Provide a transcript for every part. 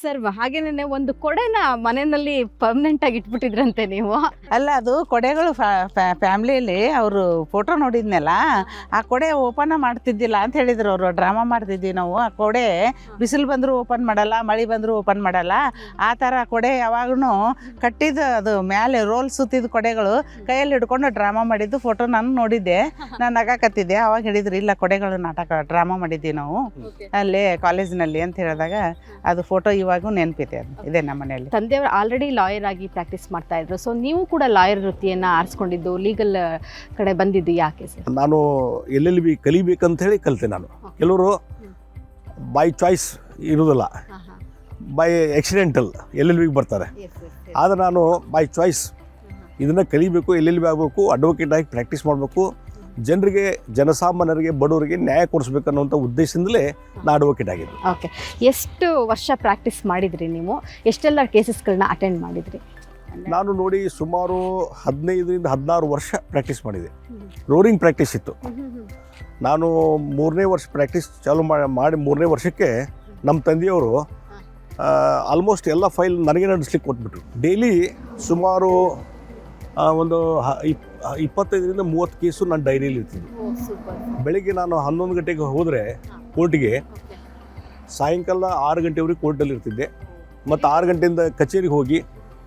Sir ಹಾಗೇನೆ ಒಂದು ಕೊಡೆನ ಮನೆಯಲ್ಲಿ ಪರ್ಮನೆಂಟ್ ಆಗಿ ಇಟ್ಬಿಟ್ಟಿದ್ರಂತೆ ನೀವು. ಅಲ್ಲ, ಅದು ಕೊಡೆಗಳು ಫ್ಯಾಮ್ಲಿಯಲ್ಲಿ ಅವರು ಫೋಟೋ ನೋಡಿದ್ನಲ್ಲ, ಆ ಕೊಡೆ ಓಪನ್ ಮಾಡ್ತಿದ್ದಿಲ್ಲ ಅಂತ ಹೇಳಿದ್ರು ಅವರು. ಡ್ರಾಮಾ ಮಾಡ್ತಿದ್ವಿ ನಾವು. ಆ ಕೊಡೆ ಬಿಸಿಲು ಬಂದರೂ ಓಪನ್ ಮಾಡಲ್ಲ, ಮಳೆ ಬಂದರೂ ಓಪನ್ ಮಾಡಲ್ಲ. ಆ ಥರ ಕೊಡೆ ಯಾವಾಗೂ ಕಟ್ಟಿದ್ದು, ಅದು ಮೇಲೆ ರೋಲ್ ಸುತ್ತಿದ ಕೊಡೆಗಳು ಕೈಯಲ್ಲಿ ಹಿಡ್ಕೊಂಡು ಡ್ರಾಮಾ ಮಾಡಿದ್ದು ಫೋಟೋ ನಾನು ನೋಡಿದ್ದೆ. ನಾನು ನಗಾಕತ್ತಿದ್ದೆ. ಅವಾಗ ಹೇಳಿದ್ರು, ಇಲ್ಲ ಕೊಡೆಗಳು ನಾಟಕ ಡ್ರಾಮಾ ಮಾಡಿದ್ವಿ ನಾವು ಅಲ್ಲೇ ಕಾಲೇಜಿನಲ್ಲಿ ಅಂತ ಹೇಳಿದಾಗ ಅದು ಫೋಟೋ ಇವಾಗೂ ನೆನಪಿದೆ. ಅದು ಇದೆ ನಮ್ಮ ಮನೆಯಲ್ಲಿ. ತಂದೆಯವರು ಆಲ್ರೆಡಿ ಲಾಯರ್ ಆಗಿ ಪ್ರಾಕ್ಟೀಸ್ ಮಾಡ್ತಾ ಇದ್ರು. ಸೊ ನೀವು ಕೂಡ ಲಾಯರ್ ವೃತ್ತಿಯನ್ನ ಆರಿಸ್ಕೊಂಡಿದ್ದು, ಲೀಗಲ್ ಕಡೆ ಬಂದಿದ್ದು ಯಾಕೆ ಸರ್? ನಾನು LLB ಕಲಿಬೇಕಂತ ಹೇಳಿ ಕಲಿತೆ. ನಾನು ಕೆಲವರು ಬೈ ಚಾಯ್ಸ್ ಇರೋದಿಲ್ಲ, ಬೈ ಆಕ್ಸಿಡೆಂಟಲ್ LLBಗೆ ಬರ್ತಾರೆ. ಆದರೆ ನಾನು ಬೈ ಚಾಯ್ಸ್ ಇದನ್ನು ಕಲಿಬೇಕು, LLB ಆಗಬೇಕು, ಅಡ್ವೊಕೇಟ್ ಆಗಿ ಪ್ರಾಕ್ಟೀಸ್ ಮಾಡಬೇಕು, ಜನರಿಗೆ, ಜನಸಾಮಾನ್ಯರಿಗೆ, ಬಡವರಿಗೆ ನ್ಯಾಯ ಕೊಡಿಸ್ಬೇಕನ್ನುವಂಥ ಉದ್ದೇಶದಿಂದಲೇ ನಾನು ಅಡ್ವೊಕೇಟ್ ಆಗಿದ್ದೆ. ಓಕೆ, ಎಷ್ಟು ವರ್ಷ ಪ್ರಾಕ್ಟೀಸ್ ಮಾಡಿದ್ರಿ ನೀವು? ಎಷ್ಟೆಲ್ಲ ಕೇಸಸ್ಗಳನ್ನ ಅಟೆಂಡ್ ಮಾಡಿದ್ರಿ? ನಾನು ನೋಡಿ ಸುಮಾರು 15ರಿಂದ 16 ವರ್ಷ ಪ್ರಾಕ್ಟೀಸ್ ಮಾಡಿದೆ. ರೋರಿಂಗ್ ಪ್ರಾಕ್ಟೀಸ್ ಇತ್ತು. ನಾನು 3ನೇ ವರ್ಷ ಪ್ರಾಕ್ಟೀಸ್ ಚಾಲೂ ಮಾಡಿ 3ನೇ ವರ್ಷಕ್ಕೆ ನಮ್ಮ ತಂದೆಯವರು ಆಲ್ಮೋಸ್ಟ್ ಎಲ್ಲ ಫೈಲ್ ನನಗೆ ನಡೆಸ್ಲಿಕ್ಕೆ ಕೊಟ್ಬಿಟ್ರು. ಡೈಲಿ ಸುಮಾರು ಒಂದು 25ರಿಂದ 30 ಕೇಸು ನನ್ನ ಡೈರಿಯಲ್ಲಿ ಇರ್ತಿದ್ವು. ಬೆಳಿಗ್ಗೆ ನಾನು 11 ಗಂಟೆಗೆ ಹೋದರೆ ಕೋರ್ಟಿಗೆ, ಸಾಯಂಕಾಲ 6 ಗಂಟೆವರೆಗೆ ಕೋರ್ಟಲ್ಲಿ ಇರ್ತಿದ್ದೆ. ಮತ್ತು 6 ಗಂಟೆಯಿಂದ ಕಚೇರಿಗೆ ಹೋಗಿ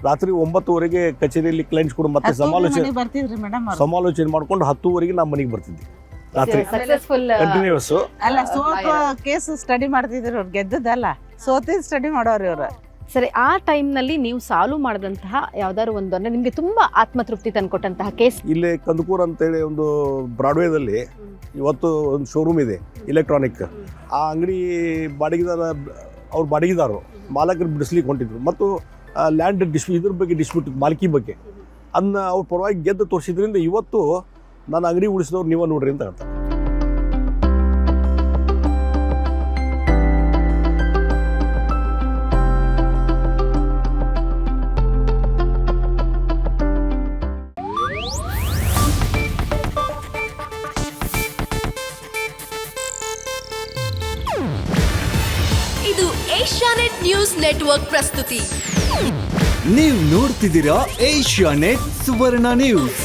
ರಾತ್ರಿ 9ವರೆಗೆ ಕಚೇರಿಯಲ್ಲಿ ಕ್ಲೈಂಟ್ಸ್ ಕೂಡ ಮತ್ತೆ ಸಮಾಲೋಚನೆ ಮಾಡ್ಕೊಂಡು 10ವರೆಗೆ ನಮ್ಮ ಮನೆಗೆ ಬರ್ತಿದ್ದೆ ರಾತ್ರಿ ಕಂಟಿನ್ಯೂಸ್. ಅಲ್ಲ, ಸೋತು ಕೇಸ್ ಸ್ಟಡಿ ಮಾಡ್ತಿದ್ರು ಅವ್ರು, ಗೆದ್ದದಲ್ಲ, ಸೋತಿದ್ದು ಸ್ಟಡಿ ಮಾಡೋರು ಇವರು. ಸರಿ, ಆ ಟೈಮ್ನಲ್ಲಿ ನೀವು ಸಾಲ್ವ್ ಮಾಡಿದಂತಹ ಯಾವ್ದಾದ್ರು ಒಂದು, ಅಂದರೆ ನಿಮಗೆ ತುಂಬ ಆತ್ಮತೃಪ್ತಿ ತಂದುಕೊಟ್ಟಂತಹ ಕೇಸ್? ಇಲ್ಲೇ ಕಂದಕೂರು ಅಂತೇಳಿ ಒಂದು ಬ್ರಾಡ್ವೇದಲ್ಲಿ ಇವತ್ತು ಒಂದು ಶೋರೂಮ್ ಇದೆ ಇಲೆಕ್ಟ್ರಾನಿಕ್. ಆ ಅಂಗಡಿ ಅವ್ರ ಬಾಡಿಗೆದಾರರು ಮಾಲಕರು ಬಿಡಿಸ್ಲಿಕ್ಕೆ ಹೊಂಟಿದ್ರು. ಮತ್ತು ಲ್ಯಾಂಡ್ ಇದ್ರ ಬಗ್ಗೆ ಡಿಸ್ಪ್ಯೂಟ್, ಮಾಲಕಿ ಬಗ್ಗೆ, ಅದನ್ನ ಅವ್ರ ಪರವಾಗಿ ಗೆದ್ದು ತೋರಿಸಿದ್ರಿಂದ ಇವತ್ತು ನಾನು ಅಂಗಡಿ ಉಳಿಸಿದವ್ರು ನೀವ ನೋಡ್ರಿ ಅಂತ ಹೇಳ್ತಾರೆ. ಇದು ಏಷ್ಯಾನೆಟ್ ನ್ಯೂಸ್ ನೆಟ್ವರ್ಕ್ ಪ್ರಸ್ತುತಿ. ನೀವು ನೋಡ್ತಿದ್ದೀರಾ ಏಷ್ಯಾನೆಟ್ ಸುವರ್ಣ ನ್ಯೂಸ್.